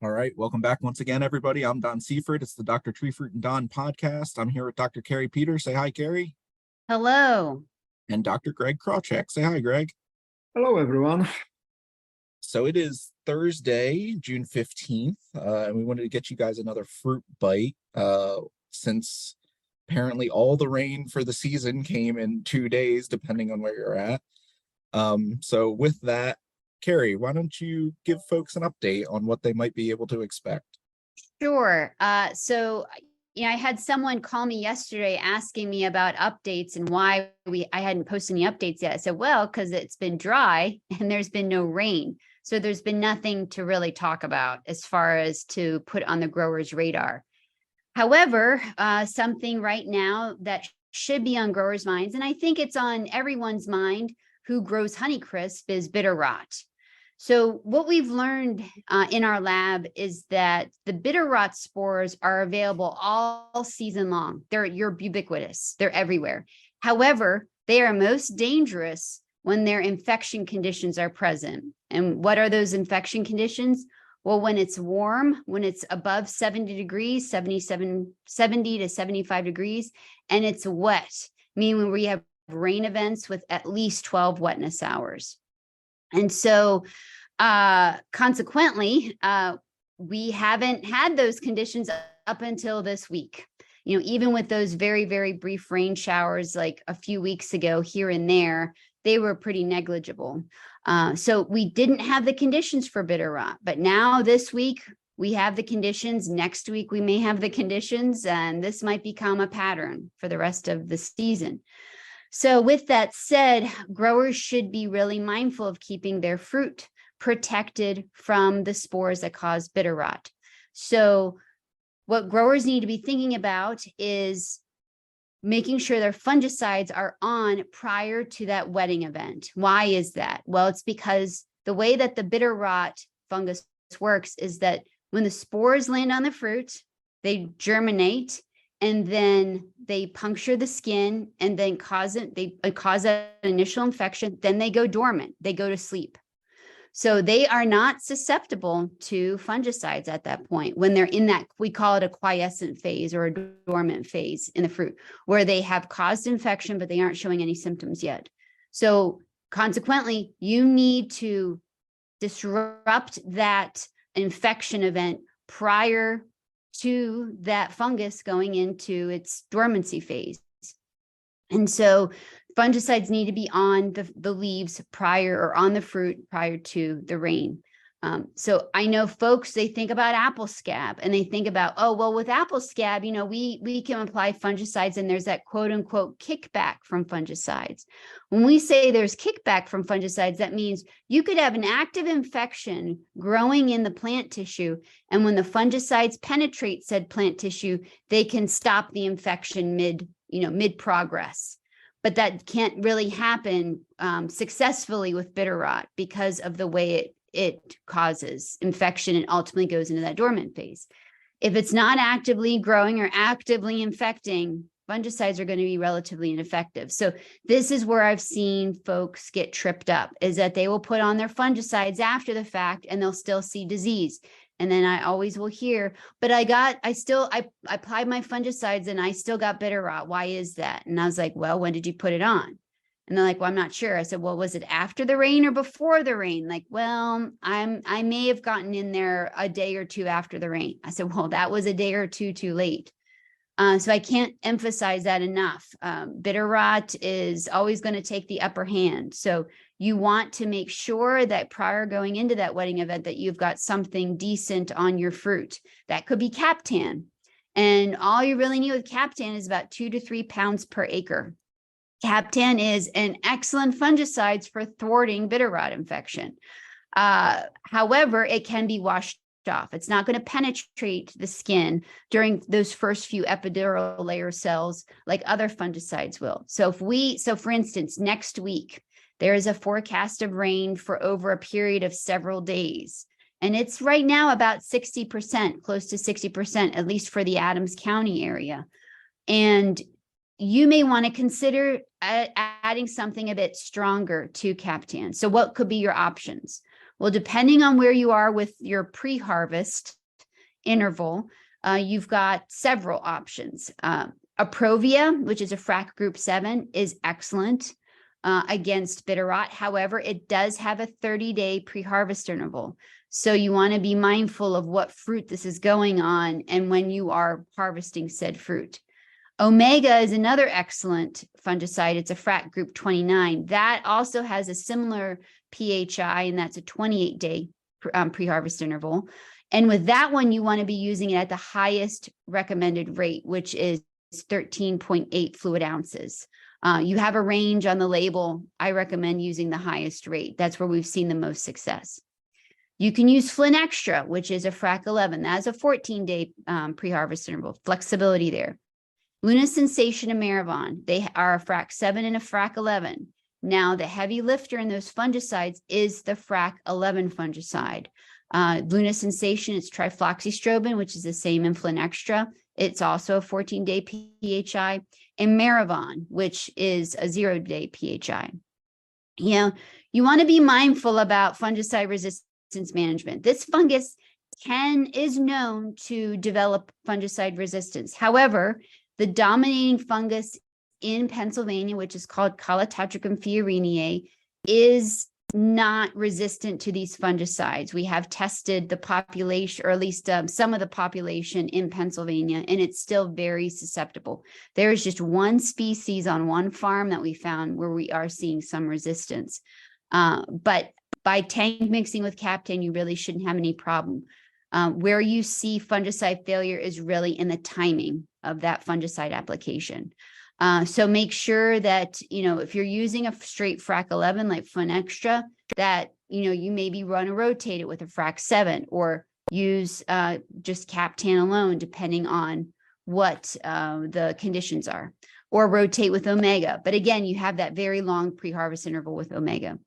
All right, welcome back once again, everybody. I'm Don Seifrit. It's the Dr. Treefruit and Don podcast. I'm here with Dr. Kari Peter. Say hi, Kari. Hello. And Dr. Greg Krawczyk. Say hi, Greg. Hello, everyone. So it is Thursday, June 15th, and we wanted to get you guys another fruit bite since apparently all the rain for the season came in 2 days, depending on where you're at. So with that, Kari, why don't you give folks an update on what they might be able to expect? Sure. I had someone call me yesterday asking me about updates and why I hadn't posted any updates yet. I said, well, because it's been dry and there's been no rain. So there's been nothing to really talk about as far as to put on the growers' radar. However, something right now that should be on growers' minds, and I think it's on everyone's mind who grows Honeycrisp, is bitter rot. So what we've learned in our lab is that the bitter rot spores are available all season long. They're ubiquitous. They're everywhere. However, they are most dangerous when their infection conditions are present. And what are those infection conditions? Well, when it's warm, when it's above 70 degrees, 70 to 75 degrees, and it's wet, meaning when we have rain events with at least 12 wetness hours. And so consequently, we haven't had those conditions up until this week. You know, even with those very, very brief rain showers, like a few weeks ago here and there, they were pretty negligible. So we didn't have the conditions for bitter rot, but now this week we have the conditions. Next week we may have the conditions, and this might become a pattern for the rest of the season. So with that said, growers should be really mindful of keeping their fruit protected from the spores that cause bitter rot. So what growers need to be thinking about is making sure their fungicides are on prior to that wetting event. Why is that? Well, it's because the way that the bitter rot fungus works is that when the spores land on the fruit, they germinate, and then they puncture the skin and then cause that initial infection. Then they go dormant. They go to sleep. So they are not susceptible to fungicides at that point when they're in that, we call it a quiescent phase or a dormant phase in the fruit, where they have caused infection, but they aren't showing any symptoms yet. So consequently, you need to disrupt that infection event prior to that fungus going into its dormancy phase. And so fungicides need to be on the leaves prior, or on the fruit prior to the rain. So I know folks, they think about apple scab and they think about, oh, well, with apple scab, you know, we can apply fungicides and there's that quote unquote kickback from fungicides. When we say there's kickback from fungicides, that means you could have an active infection growing in the plant tissue. And when the fungicides penetrate said plant tissue, they can stop the infection mid progress. But that can't really happen successfully with bitter rot because of the way it causes infection and ultimately goes into that dormant phase. If it's not actively growing or actively infecting, fungicides are going to be relatively ineffective. So this is where I've seen folks get tripped up, is that they will put on their fungicides after the fact and they'll still see disease. And then I always will hear, but I applied my fungicides and I still got bitter rot. Why is that? And I was like, well, when did you put it on? And they're like, well, I'm not sure. I said, well, was it after the rain or before the rain? Like, well, I may have gotten in there a day or two after the rain. I said, well, that was a day or two too late. So I can't emphasize that enough. Bitter rot is always going to take the upper hand. So you want to make sure that prior going into that wetting event that you've got something decent on your fruit. That could be Captan. And all you really need with Captan is about 2 to 3 pounds per acre. Captan is an excellent fungicide for thwarting bitter rot infection. However, it can be washed off. It's not going to penetrate the skin during those first few epidermal layer cells like other fungicides will. So for instance, next week, there is a forecast of rain for over a period of several days. And it's right now about 60%, close to 60%, at least for the Adams County area. And you may want to consider adding something a bit stronger to Captan. So what could be your options? Well, depending on where you are with your pre-harvest interval, you've got several options. Approvia, which is a FRAC group 7, is excellent against bitter rot. However, it does have a 30-day pre-harvest interval. So you want to be mindful of what fruit this is going on and when you are harvesting said fruit. Omega is another excellent fungicide. It's a FRAC group 29. That also has a similar PHI, and that's a 28-day pre-harvest interval. And with that one, you want to be using it at the highest recommended rate, which is 13.8 fluid ounces. You have a range on the label. I recommend using the highest rate. That's where we've seen the most success. You can use Flynn Extra, which is a FRAC 11. That's a 14-day pre-harvest interval. Flexibility there. Luna Sensation and Maravon, they are a FRAC 7 and a FRAC 11. Now, the heavy lifter in those fungicides is the FRAC 11 fungicide. Luna Sensation, it's trifloxystrobin, which is the same in Flynn Extra. It's also a 14-day PHI. And Maravon, which is a 0-day PHI. You know, you want to be mindful about fungicide resistance management. This fungus is known to develop fungicide resistance. However, the dominating fungus in Pennsylvania, which is called Calotatricum fiorinae, is not resistant to these fungicides. We have tested the population, or at least some of the population in Pennsylvania, and it's still very susceptible. There is just one species on one farm that we found where we are seeing some resistance. But by tank mixing with Captain, you really shouldn't have any problem. Where you see fungicide failure is really in the timing of that fungicide application. So make sure that, you know, if you're using a straight FRAC 11 like Flynn Extra, that, you know, you maybe run a rotate it with a FRAC 7 or use just Captan alone, depending on what the conditions are, or rotate with Omega. But again, you have that very long pre-harvest interval with Omega.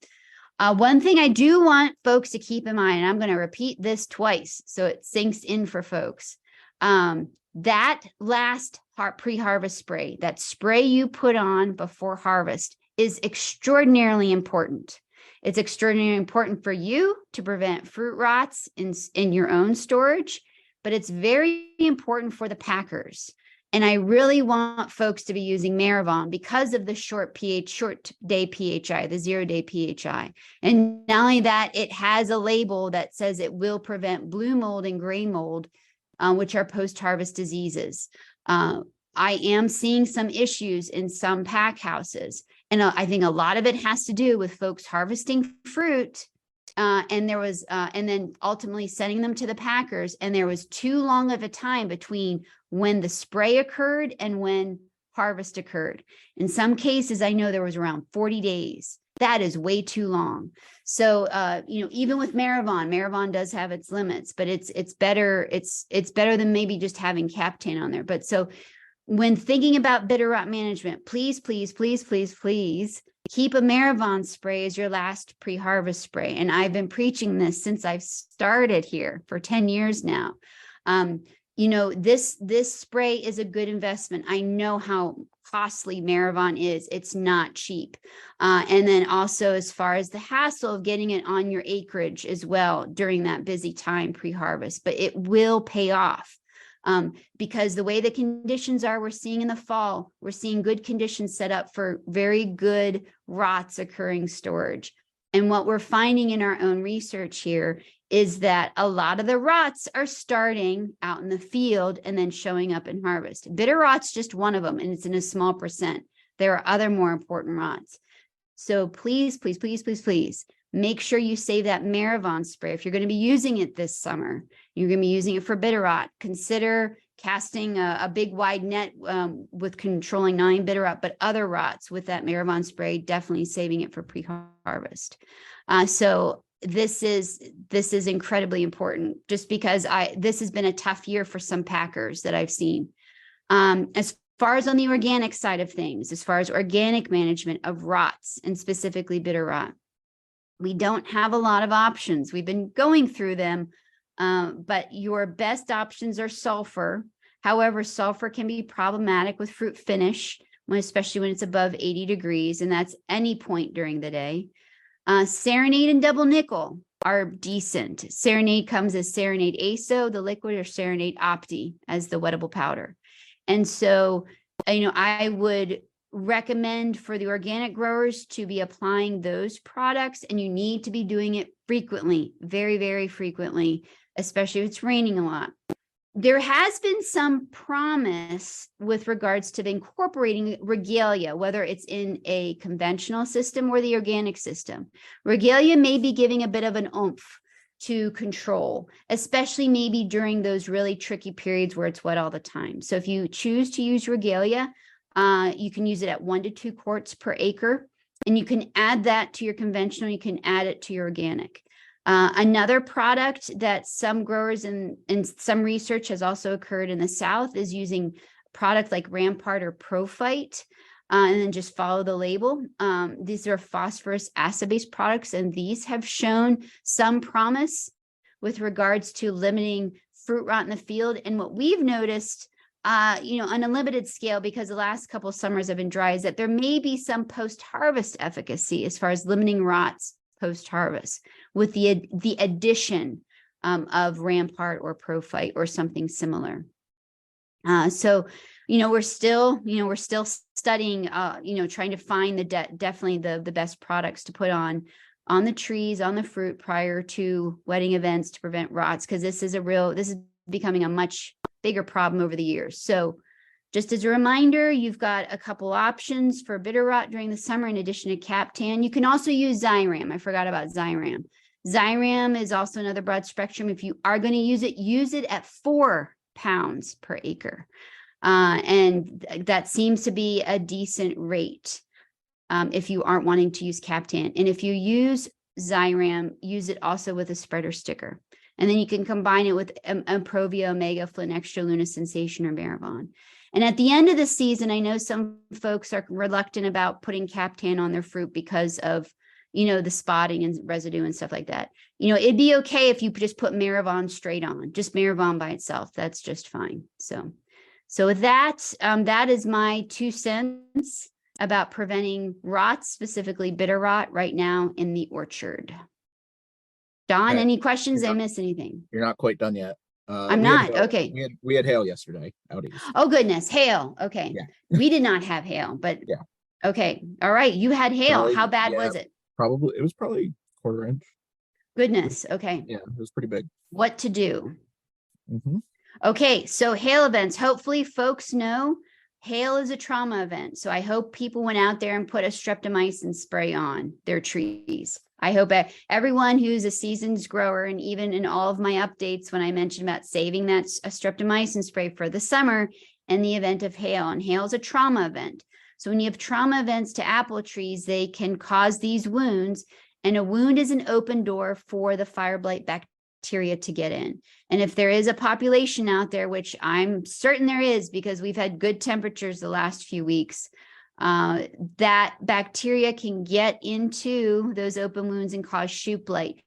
One thing I do want folks to keep in mind, and I'm going to repeat this twice so it sinks in for folks. That last pre-harvest spray, that spray you put on before harvest, is extraordinarily important. It's extraordinarily important for you to prevent fruit rots in your own storage, but it's very important for the packers. And I really want folks to be using Maravon because of the short day PHI, the 0-day PHI. And not only that, it has a label that says it will prevent blue mold and gray mold, which are post-harvest diseases. I am seeing some issues in some pack houses. And I think a lot of it has to do with folks harvesting fruit and then ultimately sending them to the packers. And there was too long of a time between when the spray occurred and when harvest occurred. In some cases, I know there was around 40 days. That is way too long. So, you know, even with Maravon does have its limits, but it's better. It's better than maybe just having Captan on there. But so when thinking about bitter rot management, please, please, please, please, please keep a Maravon spray as your last pre-harvest spray. And I've been preaching this since I've started here for 10 years now. You know, this spray is a good investment. I know how costly Maravon is. It's not cheap. And then also as far as the hassle of getting it on your acreage as well during that busy time pre-harvest, but it will pay off. Because the way the conditions are, we're seeing in the fall, we're seeing good conditions set up for very good rots occurring storage. And what we're finding in our own research here is that a lot of the rots are starting out in the field and then showing up in harvest. Bitter rot's just one of them, and it's in a small percent. There are other more important rots. So please, please, please, please, please make sure you save that Maravon spray. If you're going to be using it this summer, you're going to be using it for bitter rot, consider casting a big wide net with controlling non-bitter rot, but other rots with that Maravon spray, definitely saving it for pre-harvest. So this is incredibly important, just because this has been a tough year for some packers that I've seen. As far as on the organic side of things, as far as organic management of rots and specifically bitter rot, we don't have a lot of options. We've been going through them, but your best options are sulfur. However, sulfur can be problematic with fruit finish, especially when it's above 80 degrees, and that's any point during the day. Serenade and double nickel. are decent. Serenade comes as Serenade ASO, the liquid, or Serenade Opti as the wettable powder. And so, I would recommend for the organic growers to be applying those products, and you need to be doing it frequently, very, very frequently, especially if it's raining a lot. There has been some promise with regards to incorporating regalia, whether it's in a conventional system or the organic system. Regalia may be giving a bit of an oomph to control, especially maybe during those really tricky periods where it's wet all the time. So if you choose to use regalia, you can use it at 1 to 2 quarts per acre, and you can add that to your conventional. You can add it to your organic. Another product that some growers and some research has also occurred in the South is using products like Rampart or Prophyte, and then just follow the label. These are phosphorus acid-based products, and these have shown some promise with regards to limiting fruit rot in the field. And what we've noticed, on a limited scale, because the last couple of summers have been dry, is that there may be some post-harvest efficacy as far as limiting rots post-harvest with the addition of Rampart or Prophyte or something similar. So we're still studying, trying to find definitely the best products to put on the trees, on the fruit prior to wetting events to prevent rots, because this is becoming a much bigger problem over the years. So just as a reminder, you've got a couple options for bitter rot during the summer in addition to Captan. You can also use Zyram. I forgot about Zyram. Zyram is also another broad spectrum. If you are going to use it at 4 pounds per acre. And that seems to be a decent rate if you aren't wanting to use Captan. And if you use Zyram, use it also with a spreader sticker. And then you can combine it with Improvia Omega, Flint Extra, Luna Sensation, or Maravon. And at the end of the season, I know some folks are reluctant about putting Captan on their fruit because of, the spotting and residue and stuff like that. It'd be okay if you just put Maravon straight on, just Maravon by itself. That's just fine. So with that, that is my 2 cents about preventing rot, specifically bitter rot, right now in the orchard. Don, Okay. any questions? Did I miss anything? You're not quite done yet. I'm not. Okay. We had hail yesterday out east. Oh, goodness. Hail. Okay. Yeah. We did not have hail, but yeah. Okay. All right. You had hail. Probably, How bad was it? It was probably 1/4 inch. Goodness. Okay. Yeah, it was pretty big. What to do? Mm-hmm. Okay. So hail events. Hopefully folks know hail is a trauma event. So I hope people went out there and put a streptomycin spray on their trees. I hope everyone who's a seasoned grower, and even in all of my updates when I mentioned about saving that a streptomycin spray for the summer in the event of hail, and hail is a trauma event. So when you have trauma events to apple trees, they can cause these wounds, and a wound is an open door for the fire blight bacteria to get in. And if there is a population out there, which I'm certain there is because we've had good temperatures the last few weeks, that bacteria can get into those open wounds and cause shoot blight.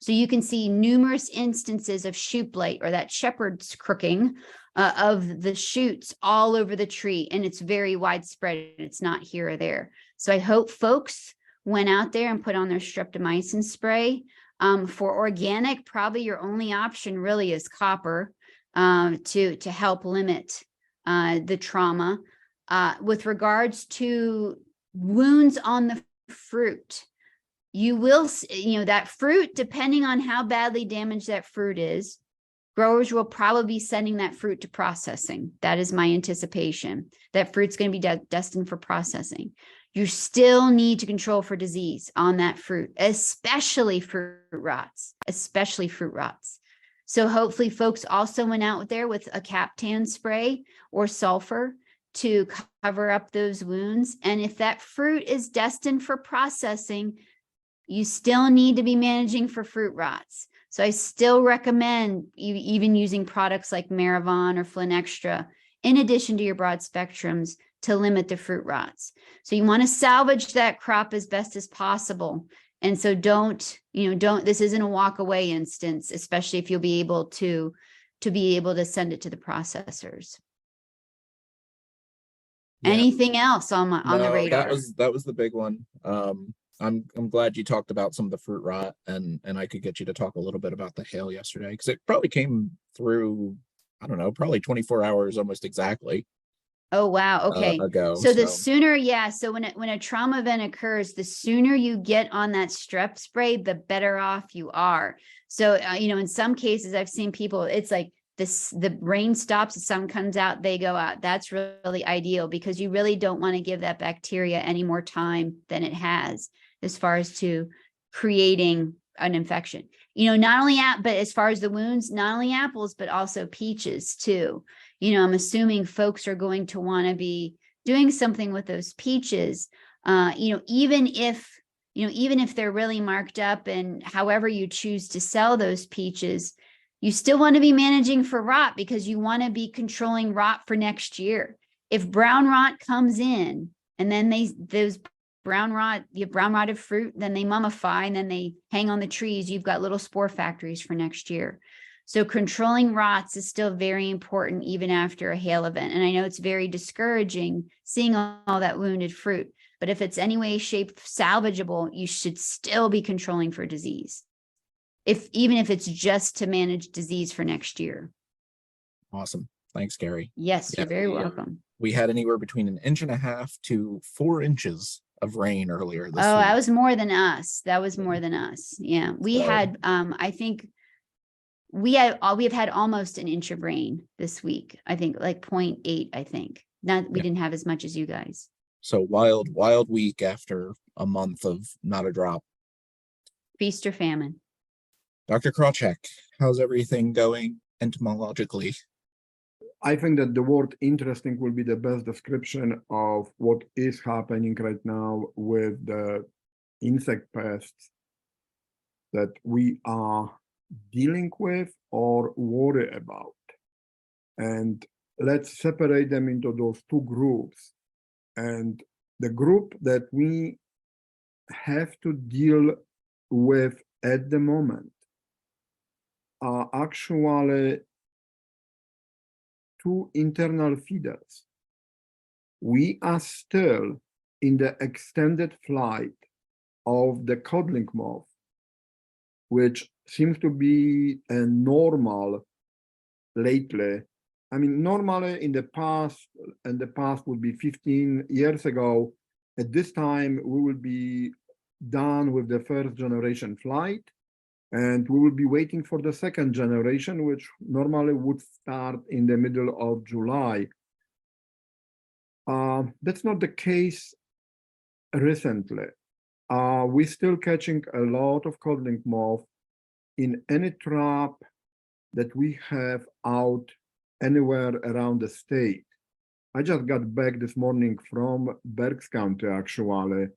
So you can see numerous instances of shoot blight, or that shepherd's crooking of the shoots all over the tree, and it's very widespread. It's not here or there. So I hope folks went out there and put on their streptomycin spray. For organic, probably your only option really is copper to help limit the trauma. With regards to wounds on the fruit, you will, that fruit, depending on how badly damaged that fruit is, growers will probably be sending that fruit to processing. That is my anticipation. That fruit's going to be destined for processing. You still need to control for disease on that fruit, especially fruit rots, So hopefully folks also went out there with a Captan spray or sulfur to cover up those wounds. And if that fruit is destined for processing, you still need to be managing for fruit rots. So I still recommend you even using products like Maravon or Flint Extra, in addition to your broad spectrums, to limit the fruit rots. So you want to salvage that crop as best as possible. And so this isn't a walk away instance, especially if you'll be able to send it to the processors. Yeah. Anything else on the radar? That was the big one. I'm glad you talked about some of the fruit rot, and I could get you to talk a little bit about the hail yesterday, because it probably came through, I don't know, probably 24 hours almost exactly Oh, wow. Okay. ago. So the So sooner, yeah. So when a trauma event occurs, the sooner you get on that strep spray, the better off you are. So, in some cases I've seen people, it's like the rain stops, the sun comes out, they go out. That's really ideal, because you really don't want to give that bacteria any more time than it has as far as to creating an infection. Not only but as far as the wounds, not only apples, but also peaches too. I'm assuming folks are going to want to be doing something with those peaches, even if they're really marked up, and however you choose to sell those peaches, you still want to be managing for rot, because you want to be controlling rot for next year. If brown rot comes in, and then those brown rotted fruit, then they mummify, and then they hang on the trees, you've got little spore factories for next year. So controlling rots is still very important even after a hail event. And I know it's very discouraging seeing all that wounded fruit, but if it's any way, shape, salvageable, you should still be controlling for disease, even if it's just to manage disease for next year. awesome. Thanks, Kari. Yes, Yeah, you're very welcome. we had anywhere between 1.5 to 4 inches of rain earlier this week. That was more than us. That was more than us. Yeah. We had, I think we have had almost an inch of rain this week. I think like 0.8, I think. We didn't have as much as you guys. So wild week after a month of not a drop. Feast or famine. Dr. Krawczyk, how's everything going entomologically? I think that the word interesting will be the best description of what is happening right now with the insect pests that we are dealing with or worry about. And let's separate them into those two groups. And the group that we have to deal with at the moment are actually two internal feeders. We are still in the extended flight of the codling moth, which seems to be a normal lately. I mean, normally in the past, and the past would be 15 years ago, at this time, we will be done with the first generation flight, and we will be waiting for the second generation, which normally would start in the middle of July. That's not the case recently. We're still catching a lot of codling moth in any trap that we have out anywhere around the state. I just got back this morning from Berks County, actually,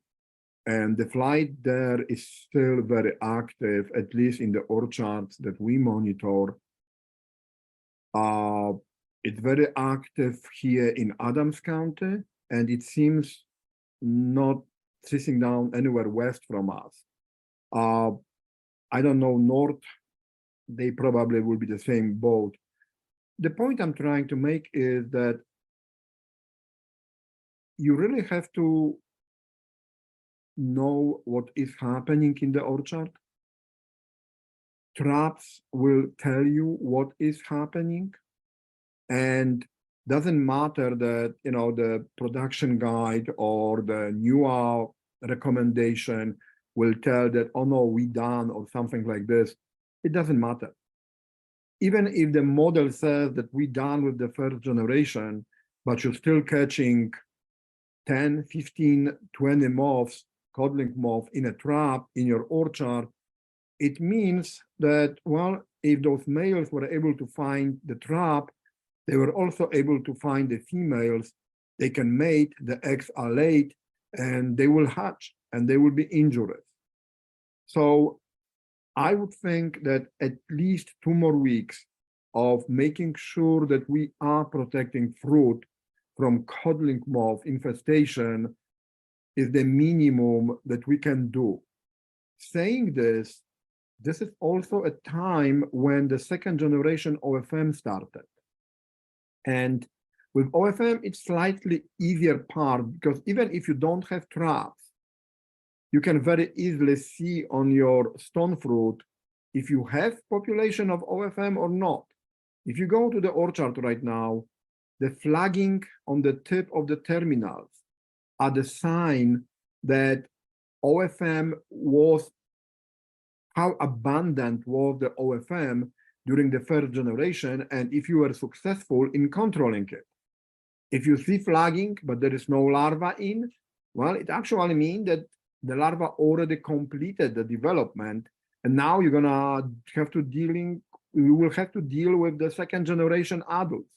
and the flight there is still very active, at least in the orchards that we monitor. It's very active here in Adams County, and it seems not ceasing down anywhere west from us. I don't know, north, they probably will be the same boat. The point I'm trying to make is that you really have to know what is happening in the orchard. Traps will tell you what is happening, and doesn't matter that the production guide or the newer recommendation will tell that, oh no, we done or something like this. It doesn't matter. Even if the model says that we done with the first generation, but you're still catching 10, 15, 20 moths, codling moth in a trap in your orchard, it means that, well, if those males were able to find the trap, they were also able to find the females. They can mate, the eggs are laid, and they will hatch, and they will be injurious. So I would think that at least 2 more weeks of making sure that we are protecting fruit from codling moth infestation is the minimum that we can do. Saying this is also a time when the second generation OFM started. And with OFM, it's slightly easier part, because even if you don't have traps, you can very easily see on your stone fruit if you have population of OFM or not. If you go to the orchard right now, the flagging on the tip of the terminals are the sign that OFM was, how abundant was the OFM during the first generation, and if you were successful in controlling it. If you see flagging, but there is no larva in, well, it actually means that the larva already completed the development, and now you're gonna have to you will have to deal with the second generation adults.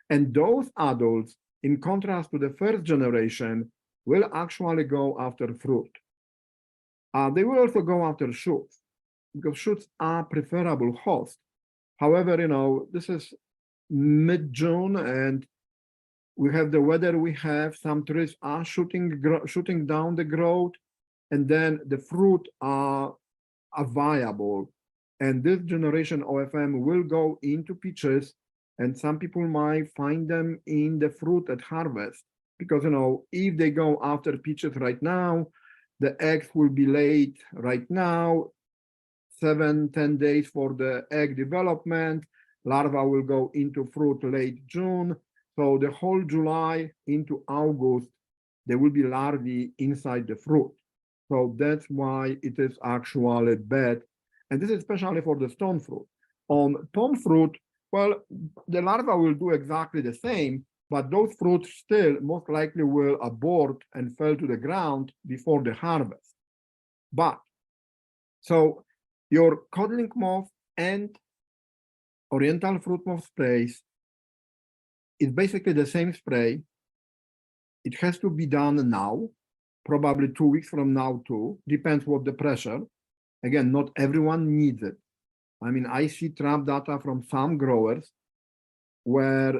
And those adults, in contrast to the first generation, will actually go after fruit. They will also go after shoots, because shoots are preferable host. However, this is mid-June, and we have the weather we have. Some trees are shooting down the growth, and then the fruit are viable. And this generation OFM will go into peaches, and some people might find them in the fruit at harvest, because if they go after peaches right now, the eggs will be laid right now, 7-10 days for the egg development. Larva will go into fruit late June. So the whole July into August, there will be larvae inside the fruit. So that's why it is actually bad. And this is especially for the stone fruit. On palm fruit, well, the larva will do exactly the same, but those fruits still most likely will abort and fall to the ground before the harvest. But, so your codling moth and oriental fruit moth sprays is basically the same spray. It has to be done now, probably 2 weeks from now too, depends what the pressure. Again, not everyone needs it. I mean, I see trap data from some growers where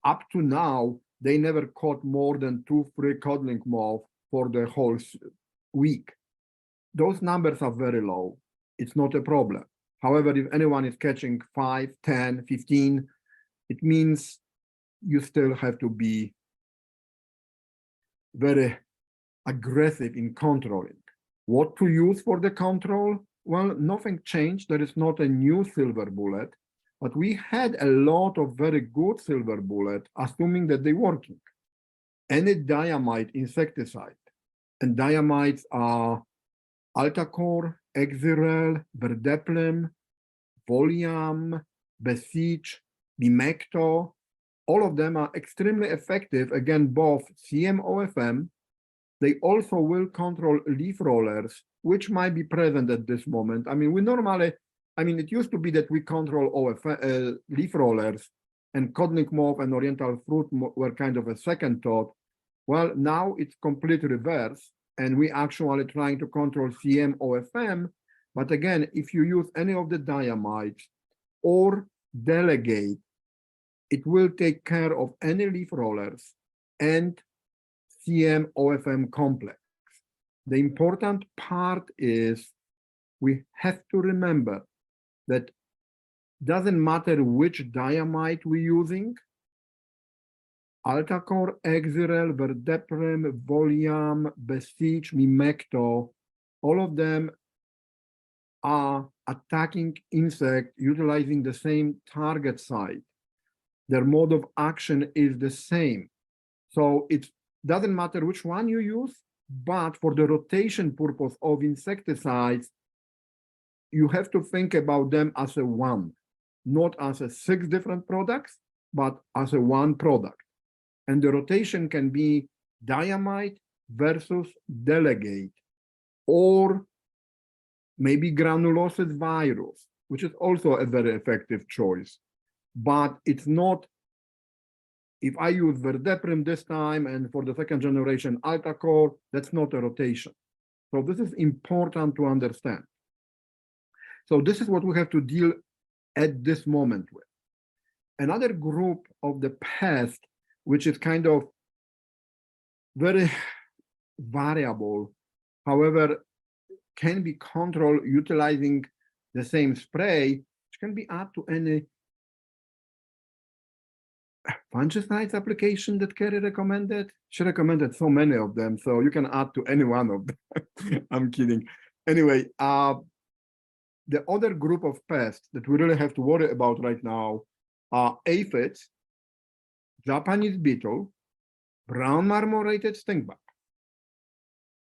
up to now, they never caught more than 2-3 codling moths for the whole week. Those numbers are very low. It's not a problem. However, if anyone is catching 5, 10, 15, it means you still have to be very aggressive in controlling. What to use for the control? Well, nothing changed. There is not a new silver bullet, but we had a lot of very good silver bullet, assuming that they're working. Any diamide insecticide, and diamides are Altacor, Exirel, Verdeplin, Voliam, Besich, Bimecto. All of them are extremely effective against both CM-OFM. They also will control leaf rollers, which might be present at this moment. I mean, it used to be that we control leaf rollers, and codling moth and oriental fruit were kind of a second thought. Well, now it's complete reverse, and we actually trying to control CM-OFM. But again, if you use any of the diamides or delegate, it will take care of any leaf rollers and CM-OFM complex. The important part is we have to remember that doesn't matter which diamide we're using, Altacor, Exirel, Verdeprem, Voliam, Besich, Mimecto, all of them are attacking insect utilizing the same target site. Their mode of action is the same. So it doesn't matter which one you use, but for the rotation purpose of insecticides, you have to think about them as a one, not as a 6 different products, but as a one product. And the rotation can be diamide versus delegate, or maybe granulosis virus, which is also a very effective choice. But it's not, if I use Verdeprem this time and for the second generation Altacor, that's not a rotation. So this is important to understand. So this is what we have to deal at this moment with. Another group of the pest, which is kind of very variable, however, can be controlled utilizing the same spray, which can be up to any fungicides application that Kari recommended. She recommended so many of them, so you can add to any one of them. I'm kidding. Anyway, the other group of pests that we really have to worry about right now are aphids, Japanese beetle, brown marmorated stink bug.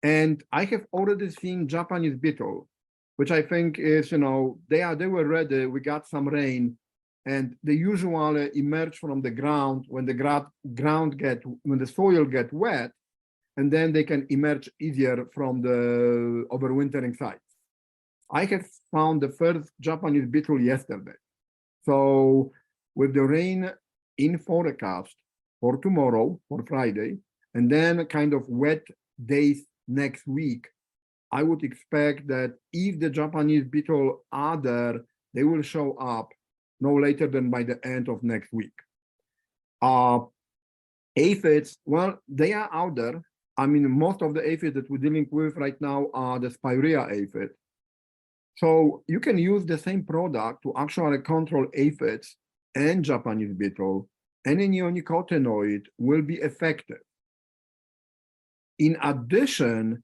And I have already seen Japanese beetle, which I think is, they were ready. We got some rain, and they usually emerge from the ground when the when the soil get wet, and then they can emerge easier from the overwintering sites. I have found the first Japanese beetle yesterday. So with the rain in forecast for tomorrow, for Friday, and then kind of wet days next week, I would expect that if the Japanese beetle are there, they will show up no later than by the end of next week. Aphids, well, they are out there. I mean, most of the aphids that we're dealing with right now are the spirea aphid. So you can use the same product to actually control aphids and Japanese beetle. Any neonicotinoid will be effective. In addition,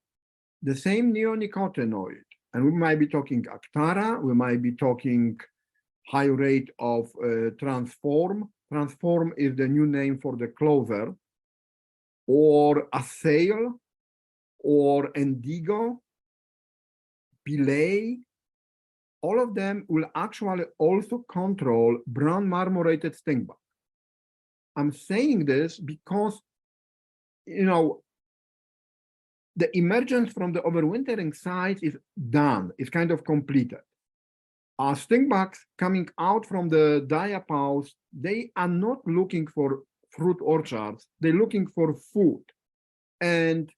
the same neonicotinoid, and we might be talking Actara, we might be talking high rate of Transform. Transform is the new name for the clover, or Assail, or Indigo, Belay. All of them will actually also control brown marmorated stink bug. I'm saying this because, the emergence from the overwintering sites is done, it's kind of completed. Stink bugs coming out from the diapause, they are not looking for fruit orchards, they're looking for food. And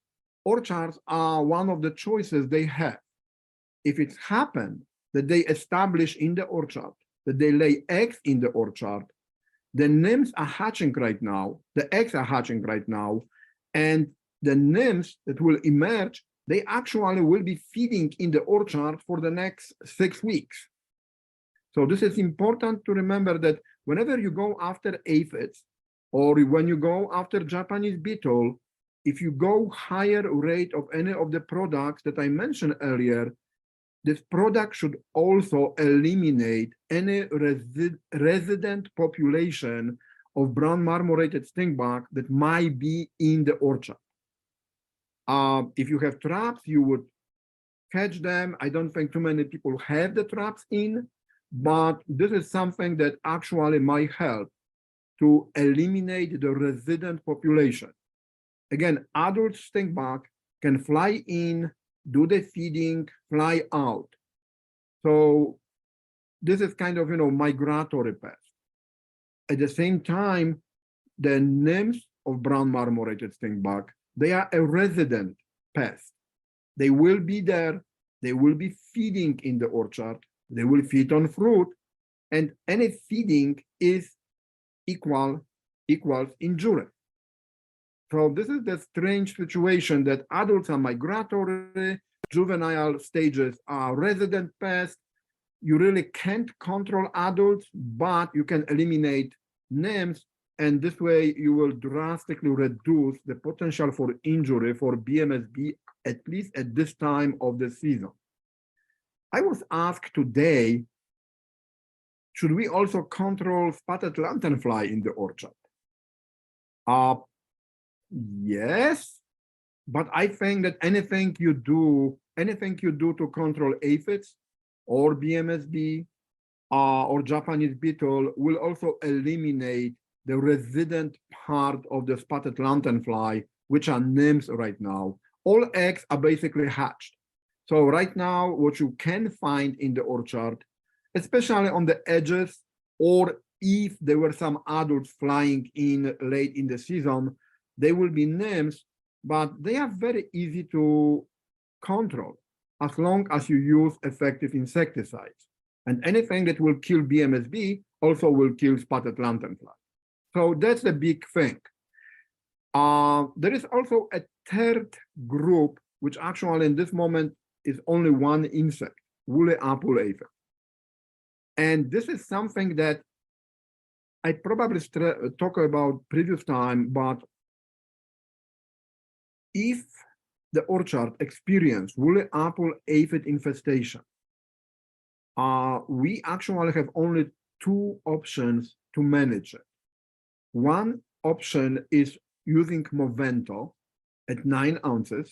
orchards are one of the choices they have. If it's happened that they establish in the orchard, that they lay eggs in the orchard, the nymphs are hatching right now, the eggs are hatching right now, and the nymphs that will emerge, they actually will be feeding in the orchard for the next 6 weeks. So this is important to remember, that whenever you go after aphids, or when you go after Japanese beetle, if you go higher rate of any of the products that I mentioned earlier, this product should also eliminate any resident population of brown marmorated stink bug that might be in the orchard. If you have traps, you would catch them. I don't think too many people have the traps in, but this is something that actually might help to eliminate the resident population. Again, adult stink bug can fly in, do the feeding, fly out. So this is kind of, migratory pest. At the same time, the nymphs of brown marmorated stink bug, they are a resident pest. They will be there, they will be feeding in the orchard, they will feed on fruit, and any feeding is equals injury. So this is the strange situation that adults are migratory, juvenile stages are resident pests. You really can't control adults, but you can eliminate nymphs, and this way you will drastically reduce the potential for injury for BMSB, at least at this time of the season. I was asked today, should we also control spotted lanternfly in the orchard? Yes, but I think that anything you do to control aphids or BMSB or Japanese beetle will also eliminate the resident part of the spotted lanternfly, which are nymphs right now. All eggs are basically hatched. So right now, what you can find in the orchard, especially on the edges, or if there were some adults flying in late in the season, they will be nymphs, but they are very easy to control as long as you use effective insecticides. And anything that will kill BMSB also will kill spotted lanternfly. So that's the big thing. There is also a third group, which actually in this moment is only one insect, woolly apple aphid. And this is something that I probably talk about previous time, but if the orchard experience woolly apple aphid infestation, we actually have only two options to manage it. One option is using Movento at 9 ounces,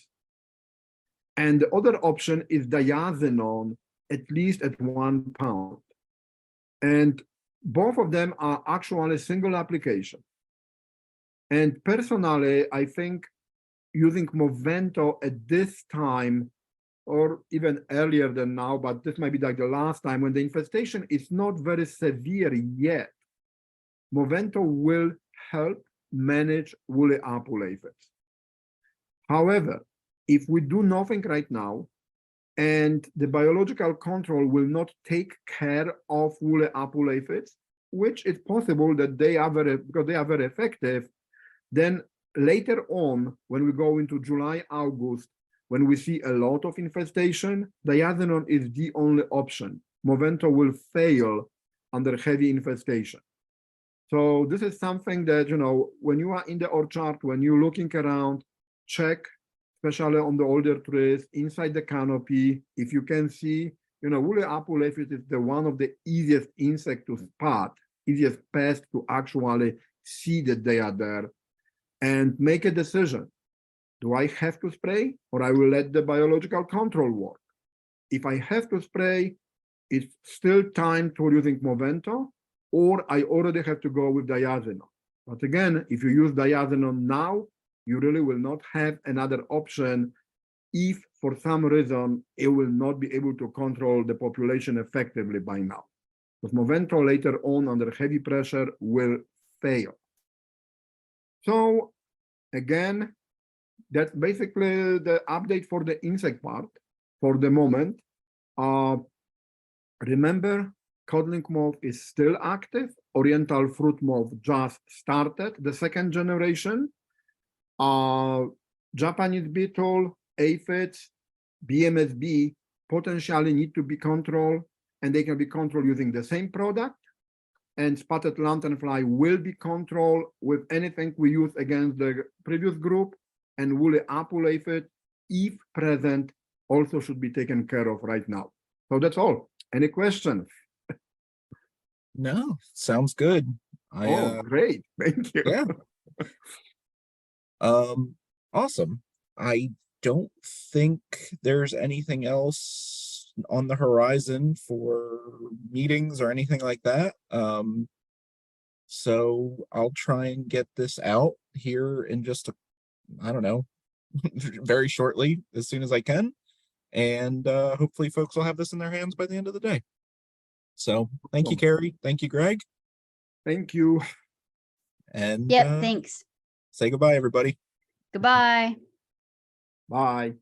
and the other option is diazinon at least at 1 pound. And both of them are actually single application. And personally, I think using Movento at this time, or even earlier than now, but this might be like the last time when the infestation is not very severe yet, Movento will help manage woolly apple aphids. However, if we do nothing right now, and the biological control will not take care of woolly apple aphids, which is possible that they are because they are very effective, then later on, when we go into July, August, when we see a lot of infestation, diazinon is the only option. Movento will fail under heavy infestation. So this is something that, you know, when you are in the orchard, when you're looking around, check, especially on the older trees, inside the canopy. If you can see, you know, woolly apple aphid is the one of the easiest insect to spot, easiest pest to actually see that they are there, and make a decision. Do I have to spray, or I will let the biological control work? If I have to spray, it's still time to using Movento, or I already have to go with diazinon. But again, if you use diazinon now, you really will not have another option if for some reason it will not be able to control the population effectively by now. Because Movento later on under heavy pressure will fail. So again, that's basically the update for the insect part for the moment. Remember, codling moth is still active. Oriental fruit moth just started the second generation. Japanese beetle, aphids, BMSB potentially need to be controlled, and they can be controlled using the same product. And spotted lanternfly will be controlled with anything we use against the previous group, and woolly apple aphid, if present, also should be taken care of right now. So that's all. Any questions? No, sounds good. Great. Thank you. Yeah. Awesome. I don't think there's anything else on the horizon for meetings or anything like that. So I'll try and get this out here in just I don't know, very shortly, as soon as I can. And hopefully folks will have this in their hands by the end of the day. So thank you, Kari. Thank you, Greg. Thank you. And thanks. thanks. Say goodbye, everybody. Goodbye. Bye.